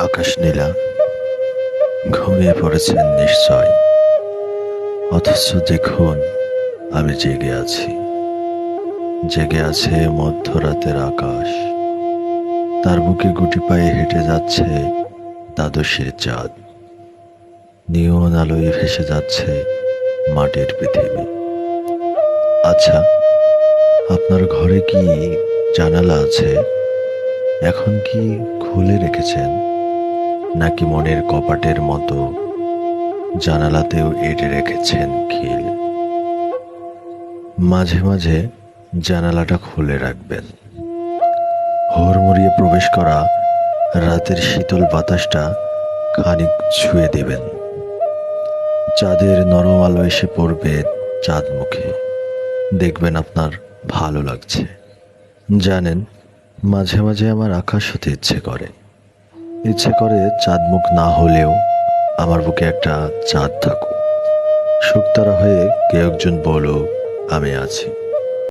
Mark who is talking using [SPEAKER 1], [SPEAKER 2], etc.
[SPEAKER 1] আকাশ নীলা, ঘুমিয়ে পড়েছেন নিশ্চয়। অথচ দেখুন, আমি জেগে আছি। জেগে আছে মধ্যরাতের আকাশ। তার বুকে গুটি পায়ে হেঁটে যাচ্ছে দ্বাদশের চাঁদ। নিয়ন আলোয় ভেসে যাচ্ছে মাটির পৃথিবী। আচ্ছা, আপনার ঘরে কি জানালা আছে? এখন কি খুলে রেখেছেন, নাকি মনের কপাটের মতো জানালাতেও এঁটে রেখেছেন খিল? মাঝে মাঝে জানালাটা খুলে রাখবেন। হুড়মুড়িয়ে প্রবেশ করা রাতের শীতল বাতাসটা খানিক ছুঁয়ে দেবেন। চাঁদের নরম আলো এসে পড়বে চাঁদ মুখে। দেখবেন আপনার ভালো লাগছে। জানেন, মাঝে মাঝে আমার আকাশ হতে ইচ্ছে করে চাঁদ মুখ না হলেও আমার বুকে একটা চাঁদ থাকুক। শুকতারা হয়ে কেউ একজন বলো আমি আছি।